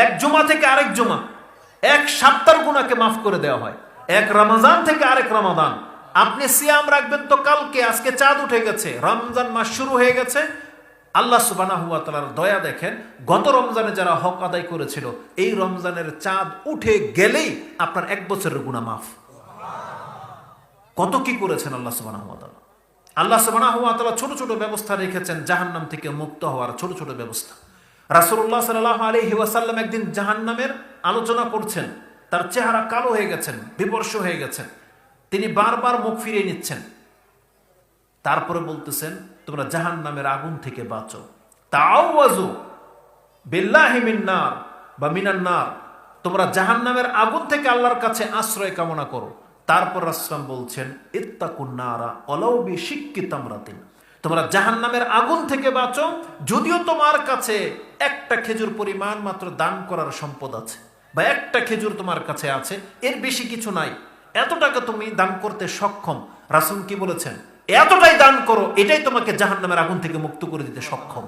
এক জুমা থেকে আরেক জুমা, এক সপ্তাহের গুনাহকে মাফ করে দেওয়া হয়। এক রমজান থেকে আরেক রমাদান। আপনি সিয়াম রাখবেন তো কালকে, আজকে চাঁদ উঠে গেছে, রমজান মাস শুরু হয়ে গেছে। আল্লাহ সুবহানাহু ওয়া তাআলার দয়া দেখেন, গত রমজানে যারা হক আদায় করেছিল, এই রমজানের চাঁদ উঠে গেলেই আপনার এক বছরের গুনাহ মাফ। কত কি করেছেন আল্লাহ সুবহানাহু ওয়া তাআলা। আল্লাহ সুবহানাহু ওয়া তাআলা ছোট ছোট ব্যবস্থা রেখেছেন জাহান্নাম থেকে মুক্ত হওয়ার, ছোট ছোট ব্যবস্থা। রাসূলুল্লাহ সাল্লাল্লাহু আলাইহি ওয়াসাল্লাম একদিন জাহান্নামের আলোচনা করছেন, তার চেহারা কালো হয়ে গেছেন, বিবর্ষ হয়ে গেছেন, তিনি বারবার মুখ ফিরিয়ে নিচ্ছেন। তারপরে বলতেছেন, তোমরা জাহান্নামের আগুন থেকে বাঁচো, তাআওয়াজু বিল্লাহি মিন নার বা মিনান নার, তোমরা জাহান্নামের আগুন থেকে আল্লাহর কাছে আশ্রয় কামনা করো। তারপর রাসূল বলছেন, ইত্তাকুন নারা ওয়ালাউ বিশিক্কি তামরাতিন, তোমরা জাহান্নামের আগুন থেকে বাঁচো, যদিও তোমার কাছে একটা খেজুর পরিমাণ মাত্র দান করার সম্পদ আছে, বা একটা খেজুর তোমার কাছে আছে, এর বেশি কিছু নাই, এত টাকা তুমি দান করতে সক্ষম। রাসূল কি বলেছেন? এতটাই দান করো, এটাই তোমাকে জাহান্নামের আগুন থেকে মুক্ত করে দিতে সক্ষম।